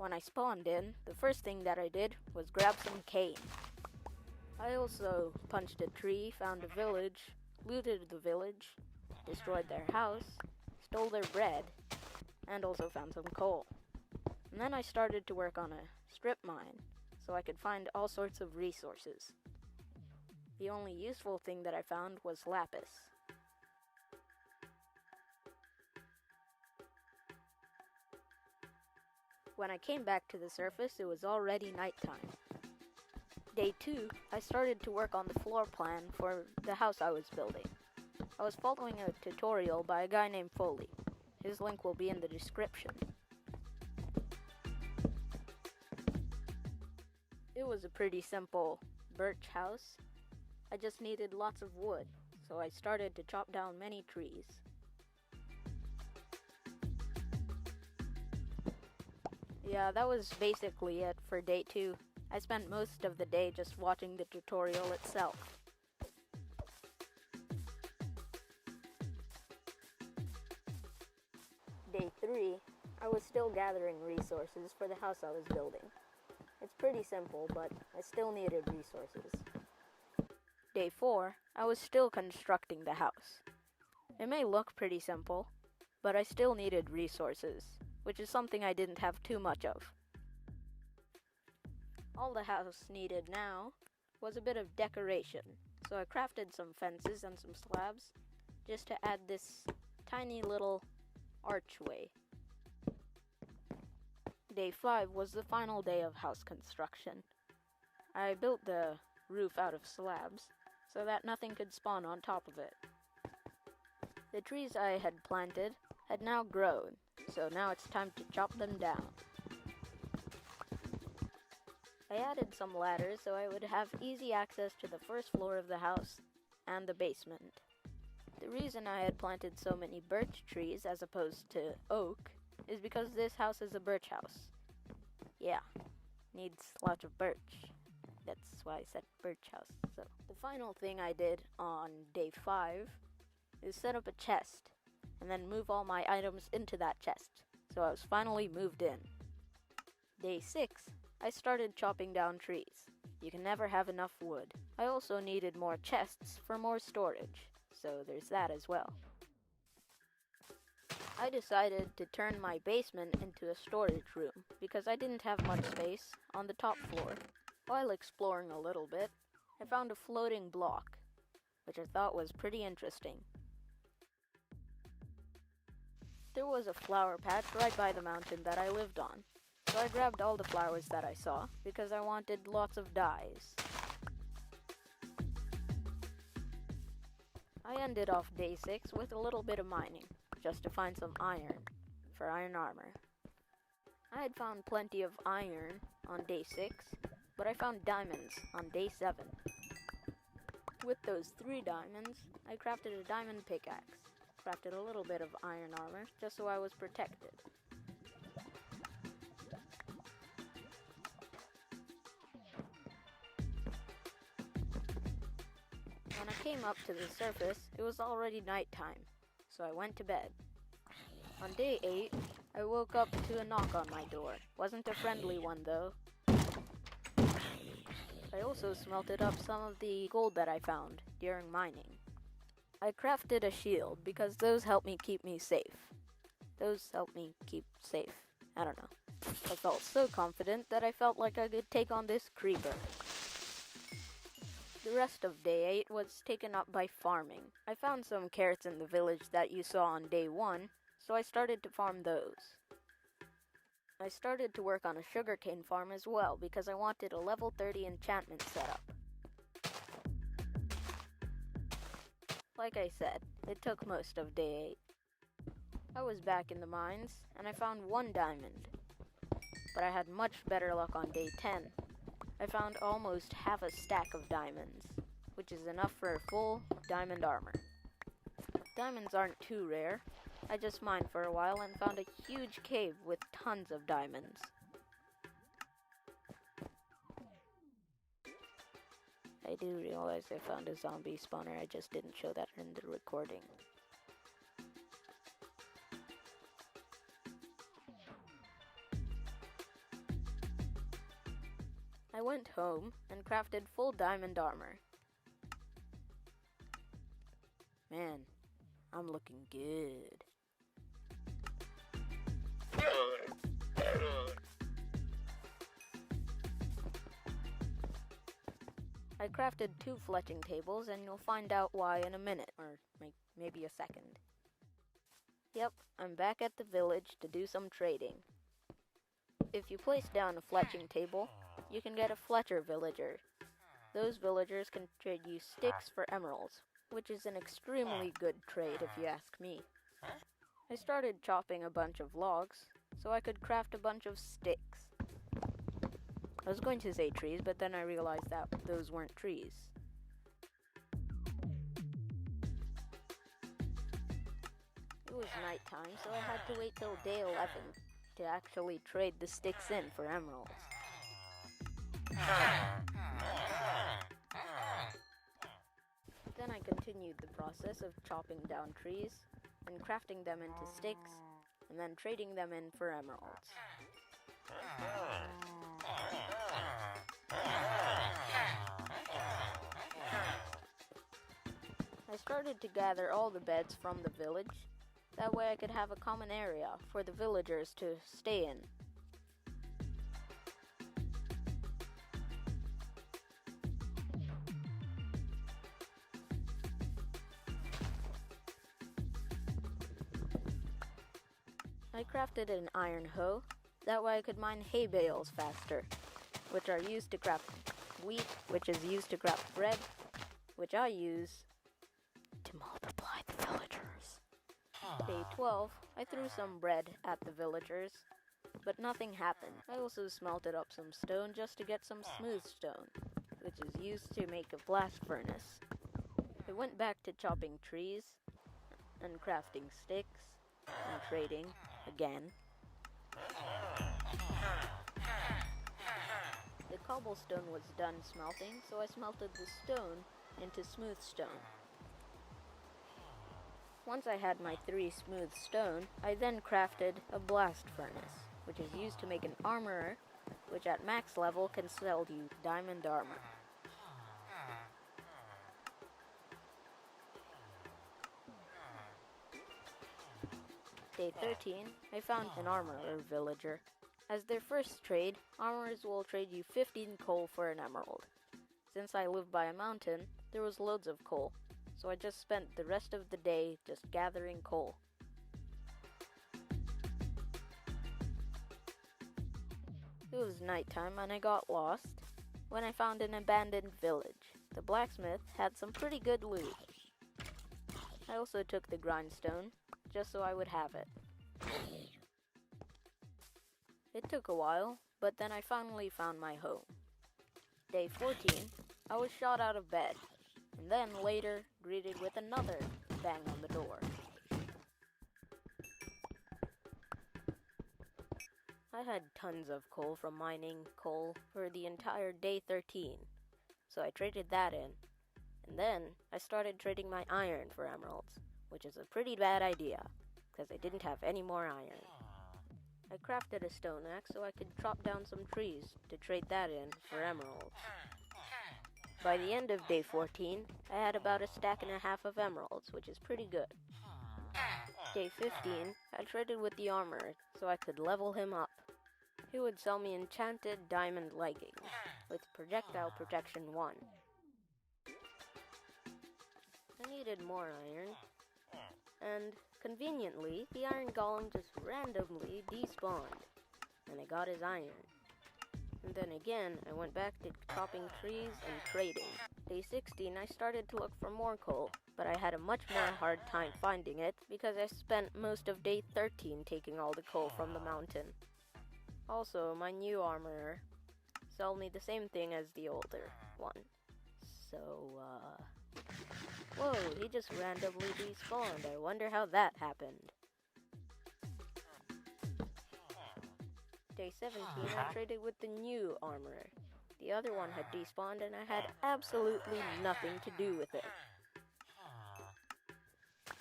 When I spawned in, the first thing that I did was grab some cane. I also punched a tree, found a village, looted the village, destroyed their house, stole their bread, and also found some coal. And then I started to work on a strip mine, so I could find all sorts of resources. The only useful thing that I found was lapis. When I came back to the surface, it was already nighttime. Day 2, I started to work on the floor plan for the house I was building. I was following a tutorial by a guy named Foley. His link will be in the description. It was a pretty simple birch house. I just needed lots of wood, so I started to chop down many trees. Yeah, that was basically it for day 2. I spent most of the day just watching the tutorial itself. Day 3, I was still gathering resources for the house I was building. It's pretty simple, but I still needed resources. Day 4, I was still constructing the house. It may look pretty simple, but I still needed resources, which is something I didn't have too much of. All the house needed now was a bit of decoration, so I crafted some fences and some slabs just to add this tiny little archway. Day 5 was the final day of house construction. I built the roof out of slabs so that nothing could spawn on top of it. The trees I had planted had now grown, so now it's time to chop them down. I added some ladders so I would have easy access to the first floor of the house and the basement. The reason I had planted so many birch trees as opposed to oak is because this house is a birch house. Yeah, needs lots of birch. That's why I said birch house. So the final thing I did on day 5 is set up a chest and then move all my items into that chest. So I was finally moved in. Day 6, I started chopping down trees. You can never have enough wood. I also needed more chests for more storage, so there's that as well. I decided to turn my basement into a storage room because I didn't have much space on the top floor. While exploring a little bit, I found a floating block, which I thought was pretty interesting. There was a flower patch right by the mountain that I lived on, so I grabbed all the flowers that I saw because I wanted lots of dyes. I ended off day 6 with a little bit of mining, just to find some iron for iron armor. I had found plenty of iron on day 6, but I found diamonds on day 7. With those 3 diamonds, I crafted a diamond pickaxe, crafted a little bit of iron armor just so I was protected. When I came up to the surface, it was already nighttime, so I went to bed. On day 8, I woke up to a knock on my door. Wasn't a friendly one though. I also smelted up some of the gold that I found during mining. I crafted a shield because those help me keep me safe. I don't know. I felt so confident that I felt like I could take on this creeper. The rest of day 8 was taken up by farming. I found some carrots in the village that you saw on day 1, so I started to farm those. I started to work on a sugarcane farm as well because I wanted a level 30 enchantment setup. Like I said, it took most of day 8. I was back in the mines, and I found 1 diamond. But I had much better luck on day 10. I found almost half a stack of diamonds, which is enough for a full diamond armor. Diamonds aren't too rare. I just mined for a while and found a huge cave with tons of diamonds. I do realize I found a zombie spawner, I just didn't show that in the recording. I went home and crafted full diamond armor. Man, I'm looking good. I crafted 2 fletching tables, and you'll find out why in a minute, or maybe a second. Yep, I'm back at the village to do some trading. If you place down a fletching table, you can get a Fletcher villager. Those villagers can trade you sticks for emeralds, which is an extremely good trade if you ask me. I started chopping a bunch of logs, so I could craft a bunch of sticks. I was going to say trees, but then I realized that those weren't trees. It was nighttime, so I had to wait till day 11 to actually trade the sticks in for emeralds. Then I continued the process of chopping down trees and crafting them into sticks, and then trading them in for emeralds. I started to gather all the beds from the village. That way I could have a common area for the villagers to stay in. I crafted an iron hoe. That way I could mine hay bales faster, which are used to craft wheat, which is used to craft bread, which I use to multiply the villagers. Day 12, I threw some bread at the villagers, but nothing happened. I also smelted up some stone just to get some smooth stone, which is used to make a blast furnace. I went back to chopping trees and crafting sticks and trading again. The cobblestone was done smelting, so I smelted the stone into smooth stone. Once I had my 3 smooth stone, I then crafted a blast furnace, which is used to make an armorer, which at max level can sell you diamond armor. Day 13, I found an armorer villager. As their first trade, armorers will trade you 15 coal for an emerald. Since I live by a mountain, there was loads of coal, so I just spent the rest of the day just gathering coal. It was nighttime and I got lost when I found an abandoned village. The blacksmith had some pretty good loot. I also took the grindstone, just so I would have it. It took a while, but then I finally found my home. Day 14, I was shot out of bed, and then later greeted with another bang on the door. I had tons of coal from mining coal for the entire day 13, so I traded that in. And then I started trading my iron for emeralds, which is a pretty bad idea, because I didn't have any more iron. I crafted a stone axe so I could chop down some trees to trade that in for emeralds. By the end of day 14, I had about a stack and a half of emeralds, which is pretty good. Day 15, I traded with the armorer so I could level him up. He would sell me enchanted diamond leggings with projectile protection 1. I needed more iron, and conveniently, the iron golem just randomly despawned, and I got his iron. And then again, I went back to chopping trees and trading. Day 16, I started to look for more coal, but I had a much more hard time finding it because I spent most of day 13 taking all the coal from the mountain. Also, my new armorer sold me the same thing as the older one. So, whoa, he just randomly despawned. I wonder how that happened. Day 17, I traded with the new armorer. The other one had despawned and I had absolutely nothing to do with it.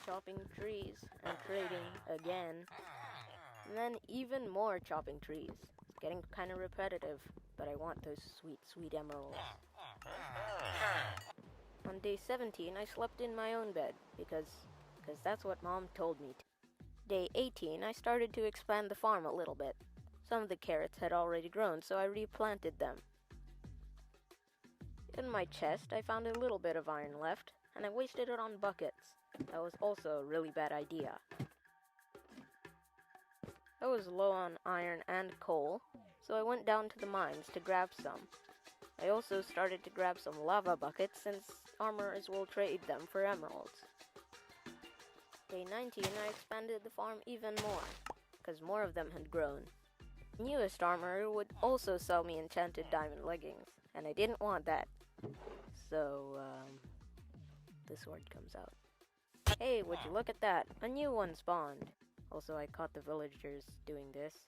Chopping trees and trading again. And then even more chopping trees. getting kind of repetitive, but I want those sweet, sweet emeralds. On day 17, I slept in my own bed, because that's what Mom told me to. Day 18, I started to expand the farm a little bit. Some of the carrots had already grown, so I replanted them. In my chest, I found a little bit of iron left, and I wasted it on buckets. That was also a really bad idea. I was low on iron and coal, so I went down to the mines to grab some. I also started to grab some lava buckets since armorers will trade them for emeralds. Day 19, I expanded the farm even more, because more of them had grown. The newest armorer would also sell me enchanted diamond leggings, and I didn't want that. So, the sword comes out. Hey, would you look at that? A new one spawned. Also, I caught the villagers doing this.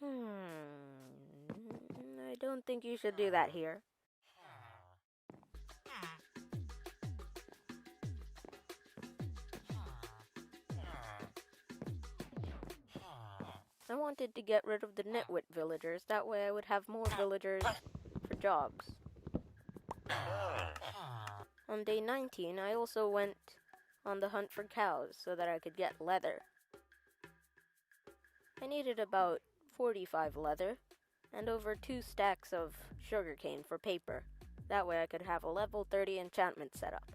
I don't think you should do that here. I wanted to get rid of the nitwit villagers, that way I would have more villagers for jobs. On day 19, I also went on the hunt for cows so that I could get leather. I needed about 45 leather and over 2 stacks of sugarcane for paper. That way I could have a level 30 enchantment set up.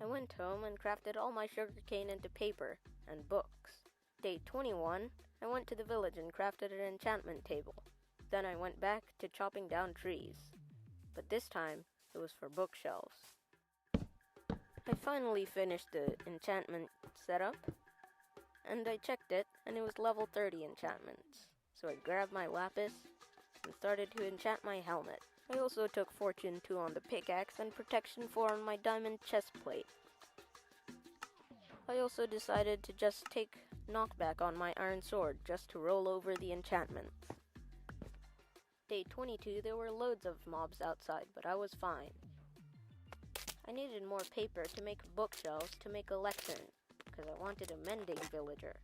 I went home and crafted all my sugarcane into paper and books. Day 21, I went to the village and crafted an enchantment table. Then I went back to chopping down trees, but this time it was for bookshelves. I finally finished the enchantment setup, and I checked it, and it was level 30 enchantments. So I grabbed my lapis and started to enchant my helmet. I also took Fortune 2 on the pickaxe and Protection 4 on my diamond chest plate. I also decided to just take knockback on my iron sword just to roll over the enchantments. Day 22, there were loads of mobs outside, but I was fine. I needed more paper to make bookshelves to make a lectern, because I wanted a mending villager,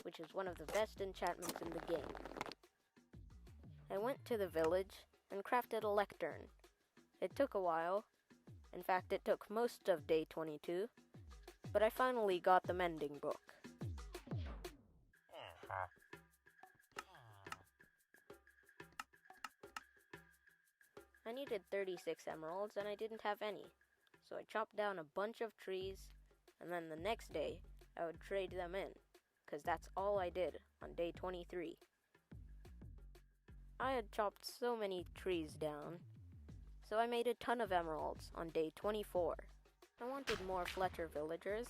which is one of the best enchantments in the game. I went to the village and crafted a lectern. It took a while. In fact, it took most of day 22, but I finally got the mending book. I needed 36 emeralds and I didn't have any, so I chopped down a bunch of trees, and then the next day I would trade them in, because that's all I did on day 23. I had chopped so many trees down, so I made a ton of emeralds on day 24. I wanted more Fletcher villagers,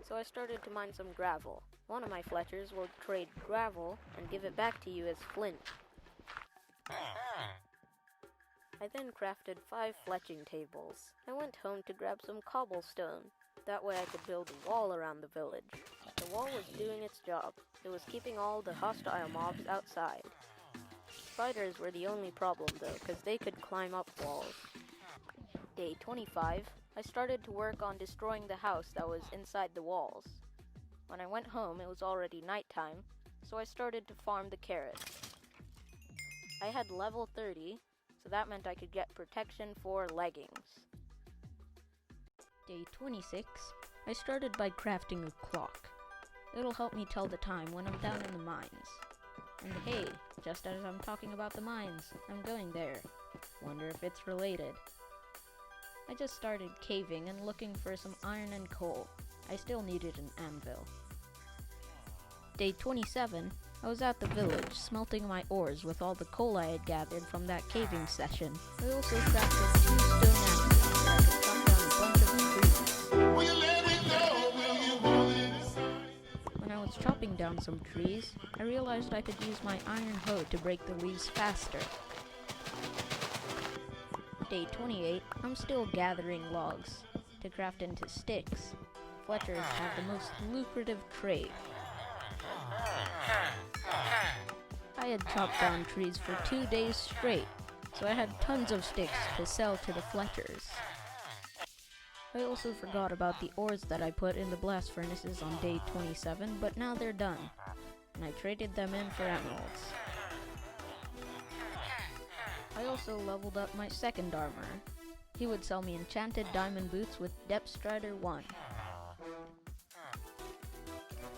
so I started to mine some gravel. One of my Fletchers will trade gravel and give it back to you as flint. I then crafted 5 fletching tables. I went home to grab some cobblestone. That way I could build a wall around the village. The wall was doing its job. It was keeping all the hostile mobs outside. Spiders were the only problem though, because they could climb up walls. Day 25, I started to work on destroying the house that was inside the walls. When I went home, it was already nighttime, so I started to farm the carrots. I had level 30, so that meant I could get Protection 4 leggings. Day 26, I started by crafting a clock. It'll help me tell the time when I'm down in the mines. And hey, just as I'm talking about the mines, I'm going there. Wonder if it's related. I just started caving and looking for some iron and coal. I still needed an anvil. Day 27, I was at the village smelting my ores with all the coal I had gathered from that caving session. I also crafted 2 stone axes so I could chop down a bunch of trees. Will you let it go? Will you hold it inside? When I was chopping down some trees, I realized I could use my iron hoe to break the leaves faster. Day 28, I'm still gathering logs to craft into sticks. Fletchers have the most lucrative trade. I had chopped down trees for 2 days straight, so I had tons of sticks to sell to the Fletchers. I also forgot about the ores that I put in the blast furnaces on day 27, but now they're done. and I traded them in for emeralds. I also leveled up my second armor. He would sell me enchanted diamond boots with Depth Strider 1.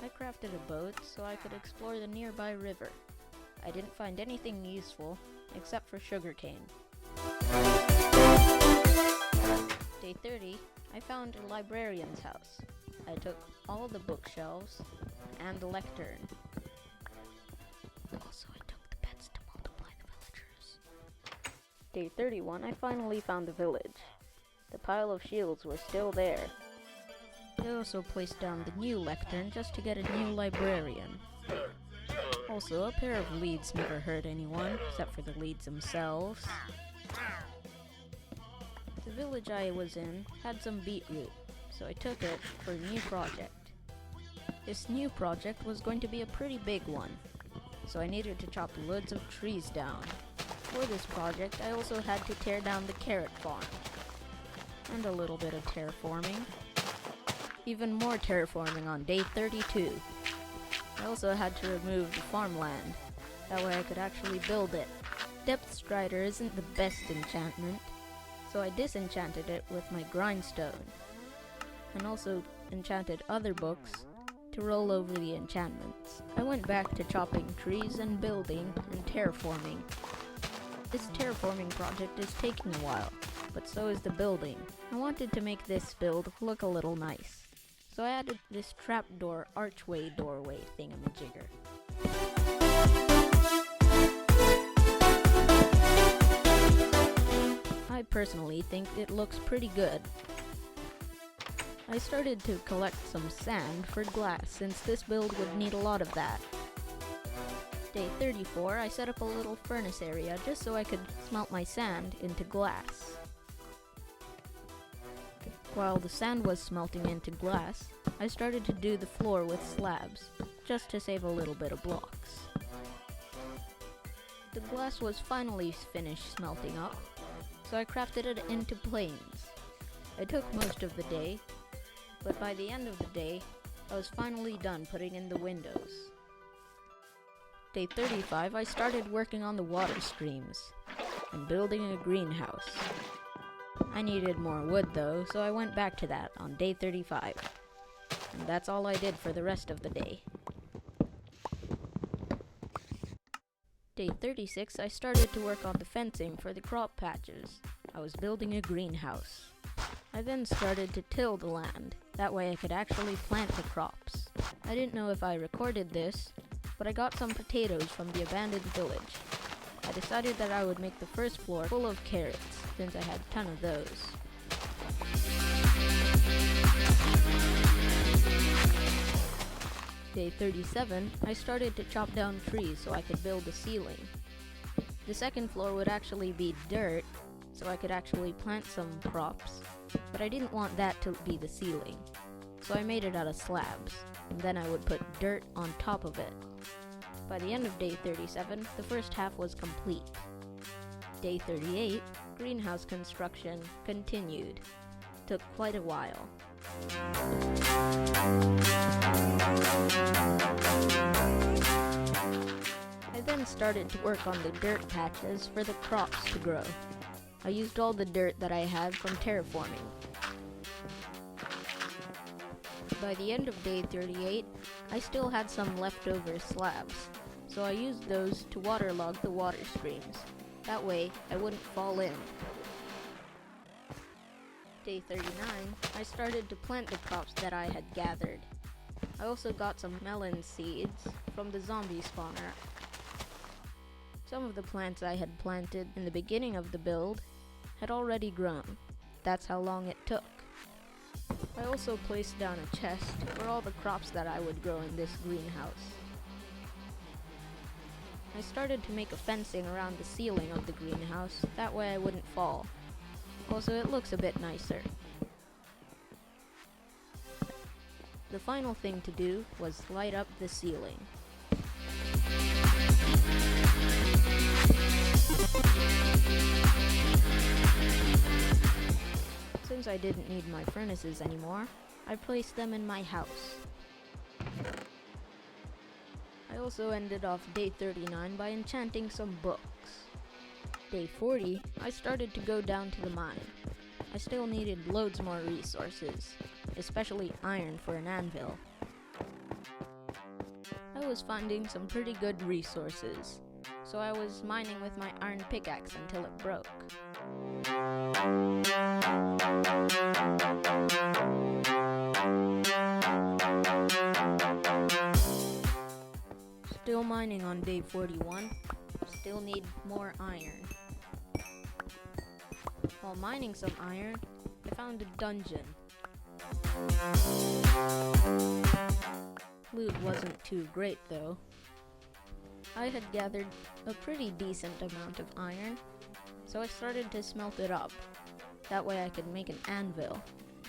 I crafted a boat so I could explore the nearby river. I didn't find anything useful except for sugarcane. Day 30, I found a librarian's house. I took all the bookshelves and the lectern. Also, I took the pets to multiply the villagers. Day 31, I finally found the village. The pile of shields were still there. I also placed down the new lectern just to get a new librarian. Also, a pair of leads never hurt anyone, except for the leads themselves. The village I was in had some beetroot, so I took it for a new project. This new project was going to be a pretty big one, so I needed to chop loads of trees down. For this project, I also had to tear down the carrot farm, and a little bit of terraforming. Even more terraforming on day 32. I also had to remove the farmland, that way I could actually build it. Depth Strider isn't the best enchantment, so I disenchanted it with my grindstone, and also enchanted other books to roll over the enchantments. I went back to chopping trees and building and terraforming. This terraforming project is taking a while, but so is the building. I wanted to make this build look a little nice, so I added this trapdoor archway doorway thingamajigger. I personally think it looks pretty good. I started to collect some sand for glass since this build would need a lot of that. Day 34, I set up a little furnace area just so I could smelt my sand into glass. While the sand was smelting into glass, I started to do the floor with slabs, just to save a little bit of blocks. The glass was finally finished smelting up, so I crafted it into planes. It took most of the day, but by the end of the day, I was finally done putting in the windows. Day 35, I started working on the water streams and building a greenhouse. I needed more wood though, so I went back to that on day 35. And that's all I did for the rest of the day. Day 36, I started to work on the fencing for the crop patches. I was building a greenhouse. I then started to till the land, that way I could actually plant the crops. I didn't know if I recorded this, but I got some potatoes from the abandoned village. I decided that I would make the first floor full of carrots, since I had a ton of those. Day 37, I started to chop down trees so I could build a ceiling. The second floor would actually be dirt, so I could actually plant some crops, but I didn't want that to be the ceiling, so I made it out of slabs, and then I would put dirt on top of it. By the end of day 37, the first half was complete. Day 38, greenhouse construction continued. Took quite a while. I then started to work on the dirt patches for the crops to grow. I used all the dirt that I had from terraforming. By the end of day 38, I still had some leftover slabs, so I used those to waterlog the water streams. That way, I wouldn't fall in. Day 39, I started to plant the crops that I had gathered. I also got some melon seeds from the zombie spawner. Some of the plants I had planted in the beginning of the build had already grown. That's how long it took. I also placed down a chest for all the crops that I would grow in this greenhouse. I started to make a fencing around the ceiling of the greenhouse, that way I wouldn't fall. Also, it looks a bit nicer. The final thing to do was light up the ceiling. Since I didn't need my furnaces anymore, I placed them in my house. I I also ended off day 39 by enchanting some books. Day 40, I started to go down to the mine. I still needed loads more resources, especially iron for an anvil. I was finding some pretty good resources, so I was mining with my iron pickaxe until it broke. Still mining on day 41, still need more iron. While mining some iron, I found a dungeon. Loot wasn't too great though. I had gathered a pretty decent amount of iron, so I started to smelt it up. That way I could make an anvil.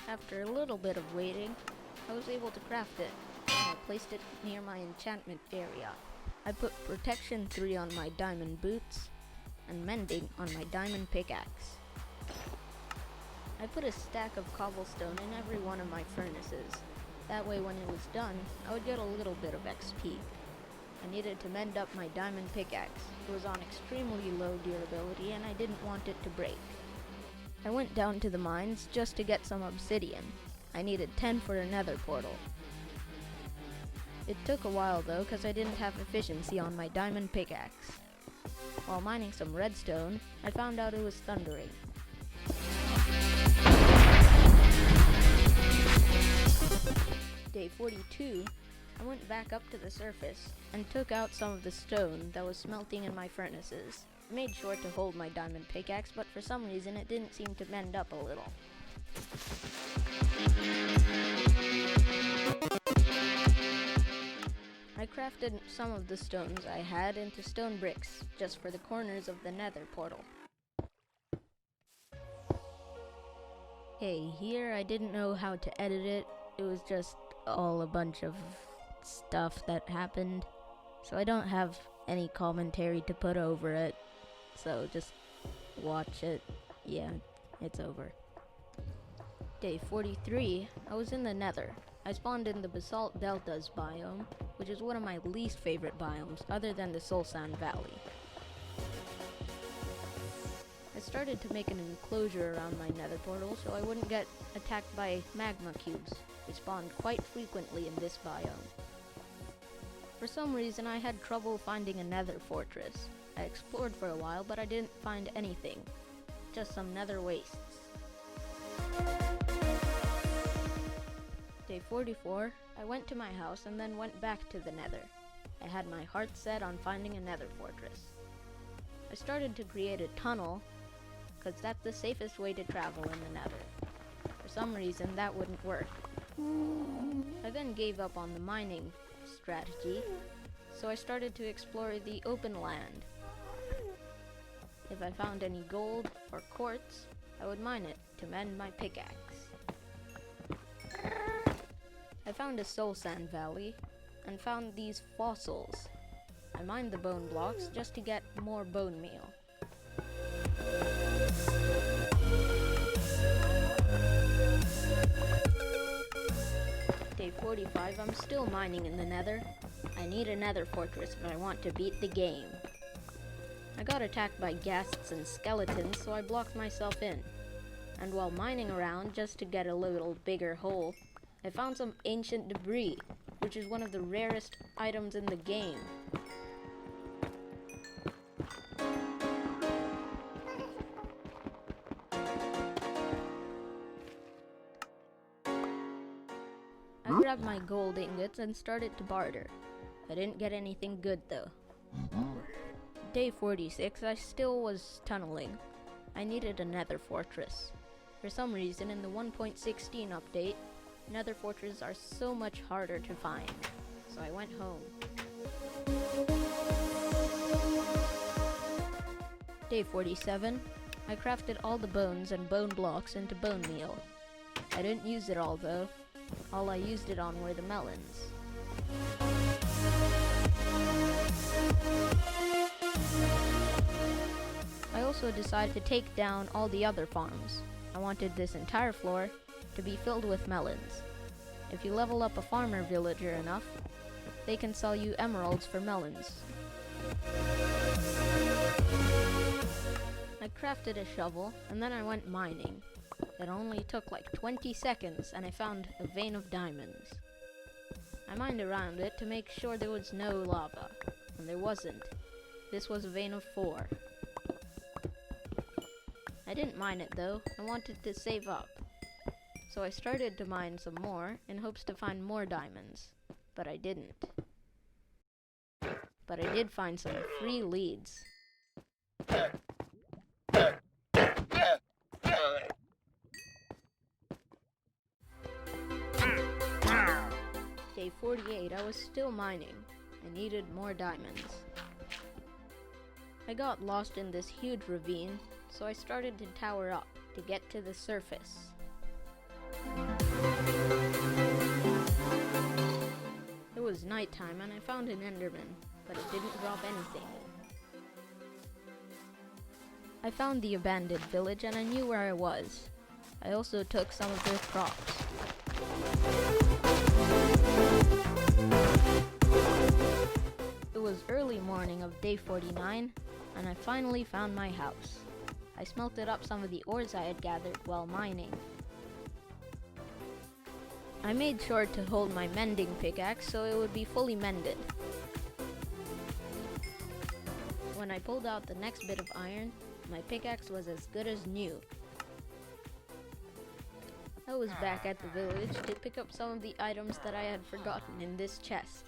After a little bit of waiting, I was able to craft it, and I placed it near my enchantment area. I put protection 3 on my diamond boots, and mending on my diamond pickaxe. I put a stack of cobblestone in every one of my furnaces. That way when it was done, I would get a little bit of XP. I needed to mend up my diamond pickaxe. It was on extremely low durability and I didn't want it to break. I went down to the mines just to get some obsidian. I needed 10 for a nether portal. It took a while though because I didn't have efficiency on my diamond pickaxe. While mining some redstone, I found out it was thundering. Day 42, I went back up to the surface and took out some of the stone that was smelting in my furnaces. I made sure to hold my diamond pickaxe, but for some reason it didn't seem to mend up a little. I crafted some of the stones I had into stone bricks, just for the corners of the nether portal. Hey, here I didn't know how to edit it. It was just all a bunch of stuff that happened. So I don't have any commentary to put over it. So just watch it. Yeah, it's over. Day 43, I was in the nether. I spawned in the Basalt Deltas biome, which is one of my least favorite biomes other than the Soul Sand Valley. I started to make an enclosure around my nether portal so I wouldn't get attacked by magma cubes. They spawned quite frequently in this biome. For some reason I had trouble finding a nether fortress. I explored for a while but I didn't find anything. Just some nether wastes. Day 44, I went to my house and then went back to the nether. I had my heart set on finding a nether fortress. I started to create a tunnel, because that's the safest way to travel in the nether. For some reason that wouldn't work. I then gave up on the mining strategy, so I started to explore the open land. If I found any gold or quartz, I would mine it to mend my pickaxe. I found a Soul Sand Valley and found these fossils. I mined the bone blocks just to get more bone meal. Day 45, I'm still mining in the nether. I need a nether fortress if I want to beat the game. I got attacked by ghasts and skeletons, so I blocked myself in. And while mining around just to get a little bigger hole, I found some ancient debris, which is one of the rarest items in the game. I grabbed my gold ingots and started to barter. I didn't get anything good though. Day 46, I still was tunneling. I needed a nether fortress. For some reason, in the 1.16 update, nether fortresses are so much harder to find, so I went home. Day 47, I crafted all the bones and bone blocks into bone meal. I didn't use it all though. All I used it on were the melons. I also decided to take down all the other farms. I wanted this entire floor to be filled with melons. If you level up a farmer villager enough, they can sell you emeralds for melons. I crafted a shovel, and then I went mining. It only took like 20 seconds, and I found a vein of diamonds. I mined around it to make sure there was no lava, and there wasn't. This was a vein of 4. I didn't mine it though, I wanted to save up. So I started to mine some more in hopes to find more diamonds, but I didn't. But I did find some free leads. Day 48, I was still mining. I needed more diamonds. I got lost in this huge ravine, so I started to tower up to get to the surface. It was nighttime and I found an Enderman, but it didn't drop anything. I found the abandoned village and I knew where I was. I also took some of their crops. It was early morning of day 49, and I finally found my house. I smelted up some of the ores I had gathered while mining. I made sure to hold my mending pickaxe so it would be fully mended. When I pulled out the next bit of iron, my pickaxe was as good as new. I was back at the village to pick up some of the items that I had forgotten in this chest.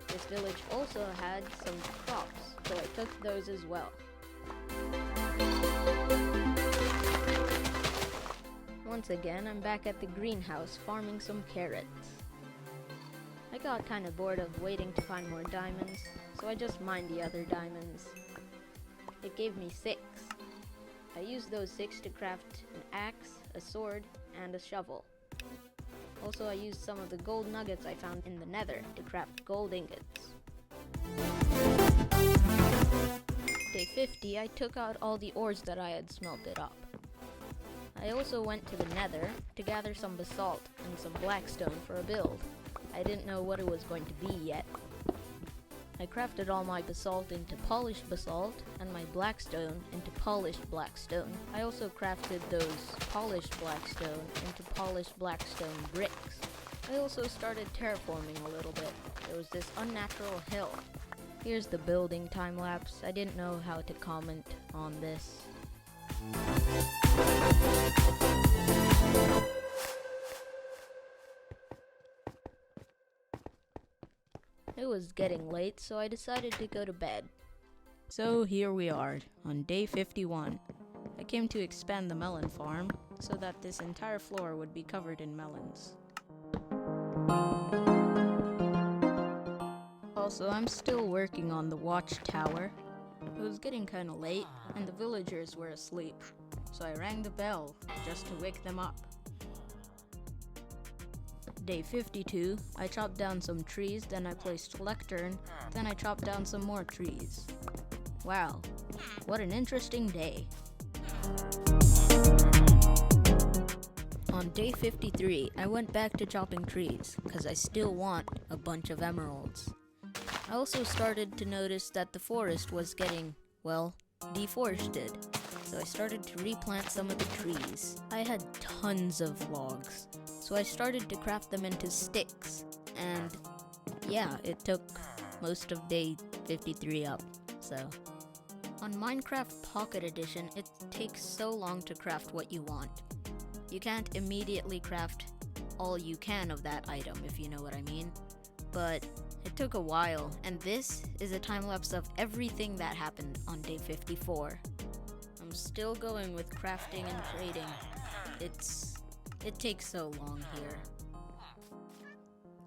This village also had some crops, so I took those as well. Once again, I'm back at the greenhouse farming some carrots. I got kinda bored of waiting to find more diamonds, so I just mined the other diamonds. It gave me 6. I used those 6 to craft an axe, a sword, and a shovel. Also, I used some of the gold nuggets I found in the nether to craft gold ingots. Day 50, I took out all the ores that I had smelted up. I also went to the nether to gather some basalt and some blackstone for a build. I didn't know what it was going to be yet. I crafted all my basalt into polished basalt and my blackstone into polished blackstone. I also crafted those polished blackstone into polished blackstone bricks. I also started terraforming a little bit. There was this unnatural hill. Here's the building time lapse. I didn't know how to comment on this. It was getting late, so I decided to go to bed. So here we are, on day 51. I came to expand the melon farm, so that this entire floor would be covered in melons. Also, I'm still working on the watchtower. It was getting kinda late, and the villagers were asleep, so I rang the bell just to wake them up. Day 52, I chopped down some trees, then I placed lectern, then I chopped down some more trees. Wow, what an interesting day. On day 53, I went back to chopping trees, because I still want a bunch of emeralds. I also started to notice that the forest was getting, well, deforested, so I started to replant some of the trees. I had tons of logs, so I started to craft them into sticks, and yeah, it took most of day 53 up, so. On Minecraft Pocket Edition, it takes so long to craft what you want. You can't immediately craft all you can of that item, if you know what I mean, but it took a while, and this is a time-lapse of everything that happened on day 54. I'm still going with crafting and trading. It takes so long here.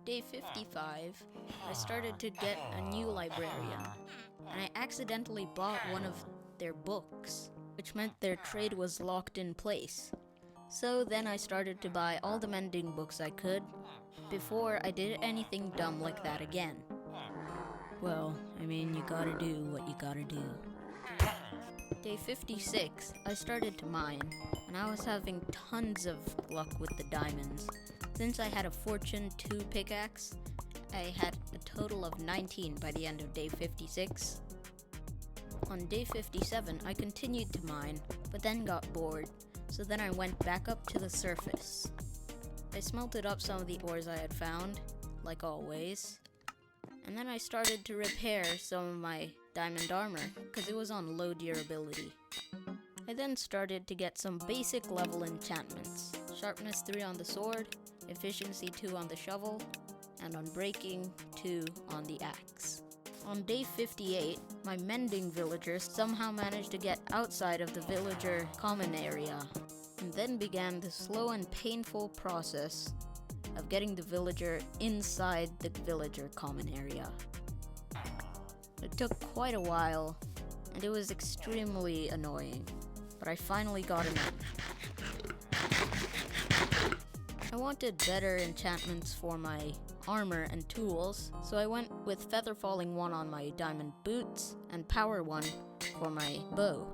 Day 55, I started to get a new librarian, and I accidentally bought one of their books, which meant their trade was locked in place. So then I started to buy all the mending books I could, before I did anything dumb like that again. Well, I mean, you gotta do what you gotta do. Day 56, I started to mine, and I was having tons of luck with the diamonds. Since I had a Fortune 2 pickaxe, I had a total of 19 by the end of day 56. On day 57, I continued to mine, but then got bored, so then I went back up to the surface. I smelted up some of the ores I had found, like always, and then I started to repair some of my diamond armor, because it was on low durability. I then started to get some basic level enchantments, sharpness 3 on the sword, efficiency 2 on the shovel, and on breaking 2 on the axe. On day 58, my mending villager somehow managed to get outside of the villager common area, and then began the slow and painful process of getting the villager inside the villager common area. It took quite a while, and it was extremely annoying, but I finally got him in. I wanted better enchantments for my armor and tools, so I went with Feather Falling 1 on my diamond boots and Power 1 for my bow.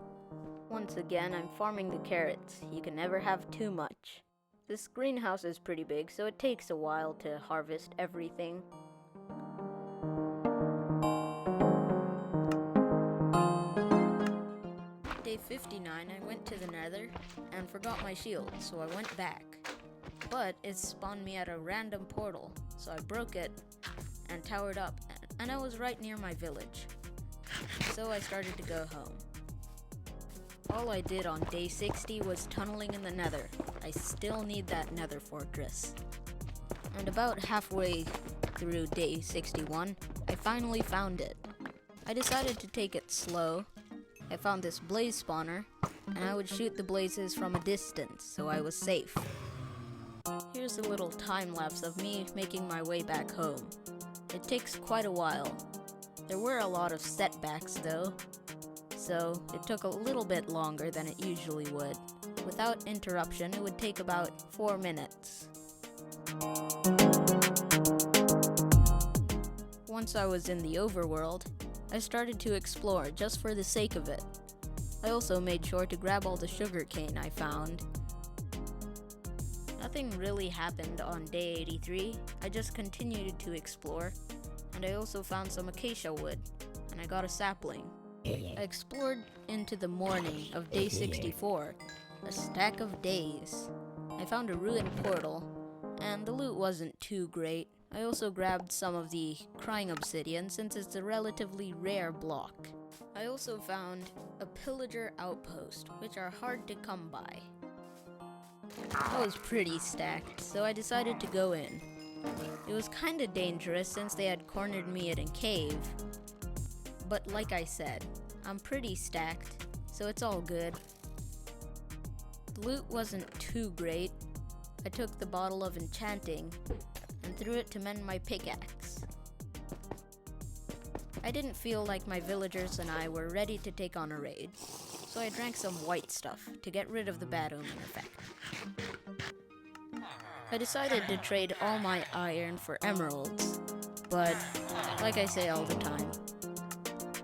Once again, I'm farming the carrots. You can never have too much. This greenhouse is pretty big, so it takes a while to harvest everything. Day 59, I went to the nether and forgot my shield, so I went back. But it spawned me at a random portal, so I broke it and towered up, and I was right near my village. So I started to go home. All I did on day 60 was tunneling in the nether. I still need that nether fortress. And about halfway through day 61, I finally found it. I decided to take it slow. I found this blaze spawner, and I would shoot the blazes from a distance, so I was safe. Here's a little time lapse of me making my way back home. It takes quite a while. There were a lot of setbacks though, so it took a little bit longer than it usually would. Without interruption, it would take about 4 minutes. Once I was in the overworld, I started to explore just for the sake of it. I also made sure to grab all the sugarcane I found. Nothing really happened on day 83, I just continued to explore, and I also found some acacia wood, and I got a sapling. I explored into the morning of day 64, a stack of days. I found a ruined portal, and the loot wasn't too great. I also grabbed some of the crying obsidian since it's a relatively rare block. I also found a pillager outpost, which are hard to come by. I was pretty stacked, so I decided to go in. It was kinda dangerous since they had cornered me in a cave. But like I said, I'm pretty stacked, so it's all good. The loot wasn't too great. I took the bottle of enchanting and threw it to mend my pickaxe. I didn't feel like my villagers and I were ready to take on a raid, so I drank some white stuff to get rid of the bad omen effect. I decided to trade all my iron for emeralds, but like I say all the time,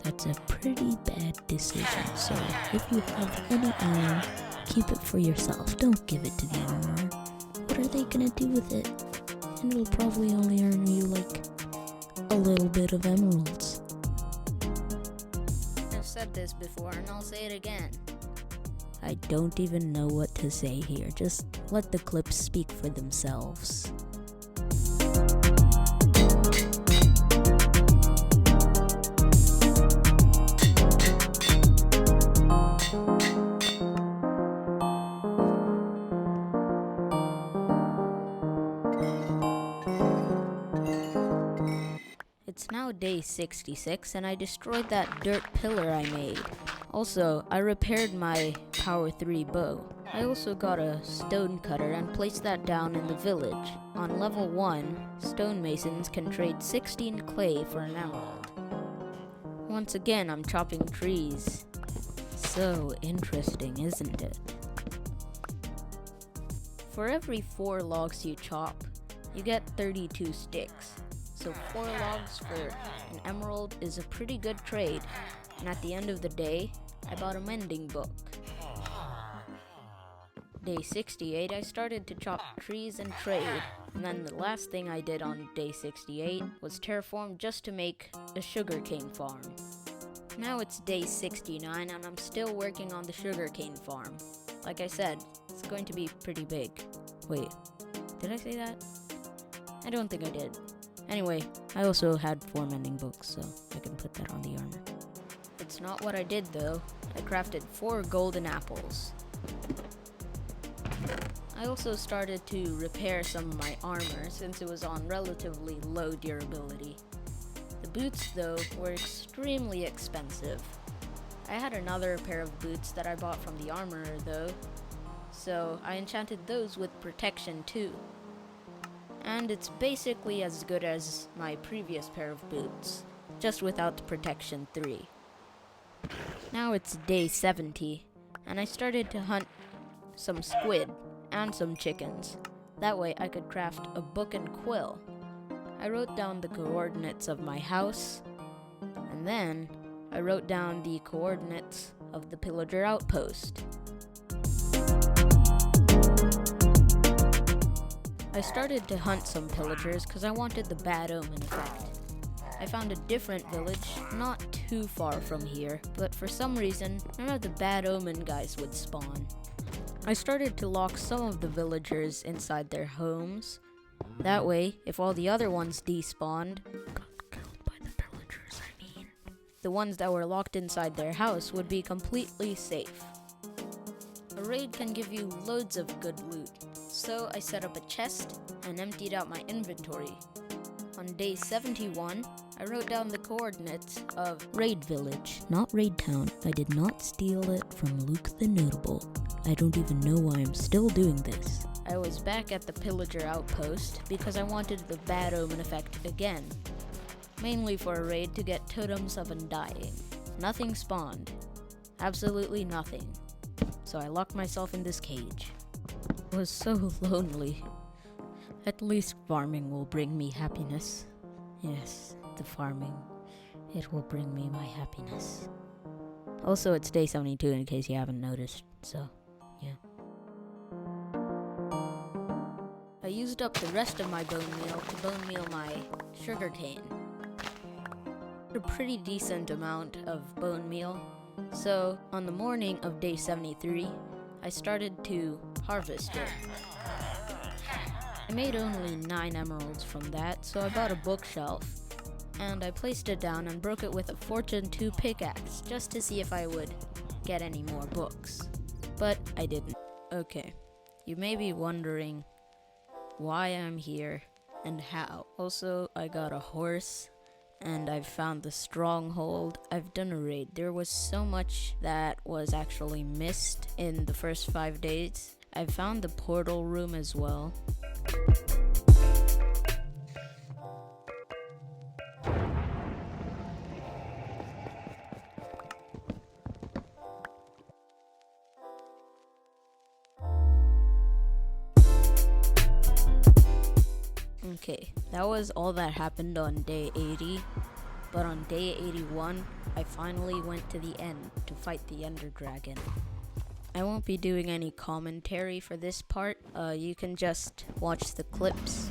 That's a pretty bad decision, so if you have any iron, keep it for yourself. Don't give it to the armor. What are they gonna do with it? And it'll probably only earn you like a little bit of emeralds. I've said this before and I'll say it again. I don't even know what to say here. Just let the clips speak for themselves. It's now day 66 and I destroyed that dirt pillar I made. Also, I repaired my Power 3 bow. I also got a stone cutter and placed that down in the village. On level 1, stonemasons can trade 16 clay for an emerald. Once again, I'm chopping trees. So interesting, isn't it? For every 4 logs you chop, you get 32 sticks. So 4 logs for an emerald is a pretty good trade. And at the end of the day, I bought a mending book. day 68, I started to chop trees and trade. And then the last thing I did on day 68 was terraform just to make a sugarcane farm. Now it's day 69 and I'm still working on the sugarcane farm. Like I said, it's going to be pretty big. Wait, did I say that? I don't think I did. Anyway, I also had 4 mending books, so I can put that on the armor. It's not what I did though. I crafted 4 golden apples. I also started to repair some of my armor since it was on relatively low durability. The boots though were extremely expensive. I had another pair of boots that I bought from the armorer though, so I enchanted those with protection too. And it's basically as good as my previous pair of boots, just without protection 3. Now it's day 70, and I started to hunt some squid and some chickens. That way I could craft a book and quill. I wrote down the coordinates of my house, and then I wrote down the coordinates of the pillager outpost. I started to hunt some pillagers because I wanted the bad omen effect. I found a different village, not too far from here, but for some reason, none of the bad omen guys would spawn. I started to lock some of the villagers inside their homes. That way, if all the other ones despawned, got killed by the pillagers, the ones that were locked inside their house would be completely safe. A raid can give you loads of good loot, so I set up a chest and emptied out my inventory. On day 71, I wrote down the coordinates of Raid Village, not Raid Town. I did not steal it from Luke the Notable. I don't even know why I'm still doing this. I was back at the pillager outpost because I wanted the bad omen effect again. Mainly for a raid to get totems of undying. Nothing spawned. Absolutely nothing. So I locked myself in this cage. It was so lonely. At least farming will bring me happiness. Yes, the farming. It will bring me my happiness. Also, it's day 72 in case you haven't noticed, so, yeah. I used up the rest of my bone meal to bone meal my sugarcane. A pretty decent amount of bone meal. So, on the morning of day 73, I started to harvest it. I made only 9 emeralds from that, so I bought a bookshelf, and I placed it down and broke it with a Fortune 2 pickaxe, just to see if I would get any more books. But I didn't. Okay, you may be wondering why I'm here and how. Also, I got a horse, and I've found the stronghold. I've done a raid. There was so much that was actually missed in the first 5 days. I found the portal room as well. Okay, that was all that happened on day 80, but on day 81, I finally went to the end to fight the Ender Dragon. I won't be doing any commentary for this part, you can just watch the clips.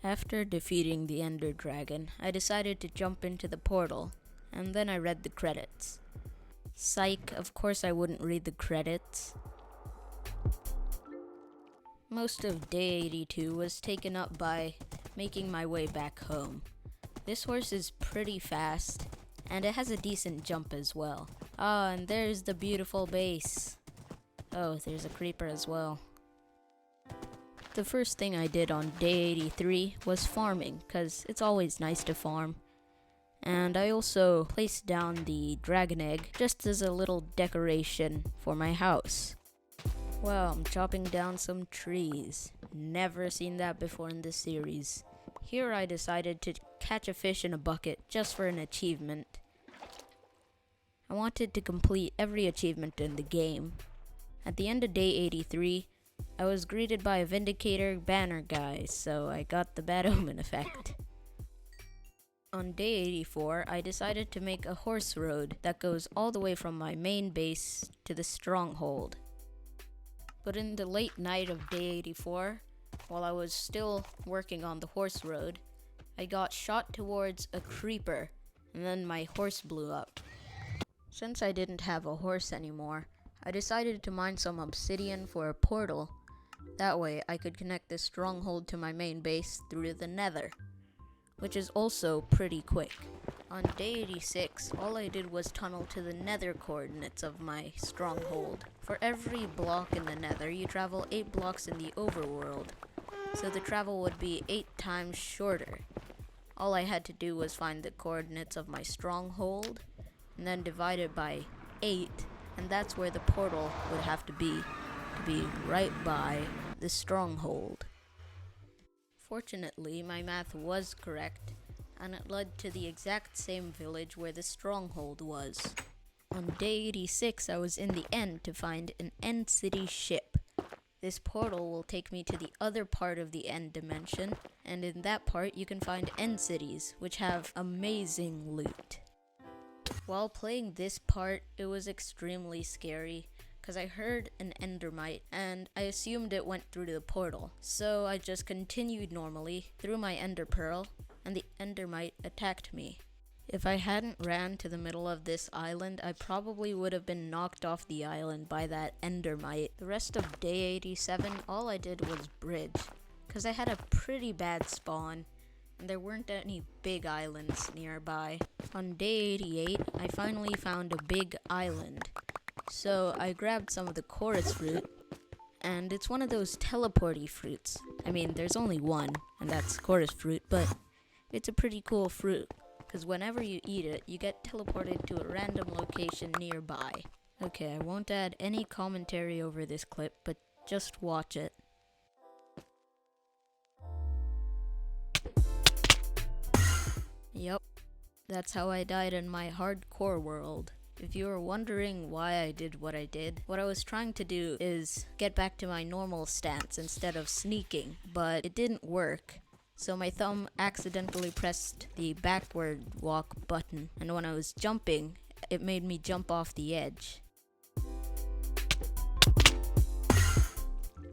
After defeating the Ender Dragon, I decided to jump into the portal, and then I read the credits. Psych, of course I wouldn't read the credits. Most of day 82 was taken up by making my way back home. This horse is pretty fast, and it has a decent jump as well. Ah, and there's the beautiful base. Oh, there's a creeper as well. The first thing I did on day 83 was farming, cause it's always nice to farm. And I also placed down the dragon egg just as a little decoration for my house. Wow, I'm chopping down some trees. Never seen that before in this series. Here I decided to catch a fish in a bucket just for an achievement. I wanted to complete every achievement in the game. At the end of day 83, I was greeted by a Vindicator banner guy, so I got the Bad Omen effect. On day 84, I decided to make a horse road that goes all the way from my main base to the stronghold. But in the late night of day 84, while I was still working on the horse road, I got shot towards a creeper, and then my horse blew up. Since I didn't have a horse anymore, I decided to mine some obsidian for a portal. That way I could connect this stronghold to my main base through the nether, which is also pretty quick. On day 86, all I did was tunnel to the nether coordinates of my stronghold. For every block in the nether, you travel 8 blocks in the overworld, so the travel would be 8 times shorter. All I had to do was find the coordinates of my stronghold, and then divide it by 8, and that's where the portal would have to be right by the stronghold. Fortunately, my math was correct, and it led to the exact same village where the stronghold was. On day 86, I was in the end to find an End City ship. This portal will take me to the other part of the End dimension, and in that part you can find End Cities, which have amazing loot. While playing this part, it was extremely scary, because I heard an endermite, and I assumed it went through the portal. So I just continued normally, threw my ender pearl, and the endermite attacked me. If I hadn't ran to the middle of this island, I probably would have been knocked off the island by that endermite. The rest of day 87, all I did was bridge, because I had a pretty bad spawn, and there weren't any big islands nearby. On day 88, I finally found a big island. So I grabbed some of the chorus fruit, and it's one of those teleporty fruits. I mean, there's only one, and that's chorus fruit, but it's a pretty cool fruit, because whenever you eat it, you get teleported to a random location nearby. Okay, I won't add any commentary over this clip, but just watch it. Yep, that's how I died in my hardcore world. If you were wondering why I did, what I was trying to do is get back to my normal stance instead of sneaking, but it didn't work. So my thumb accidentally pressed the backward walk button, and when I was jumping, it made me jump off the edge.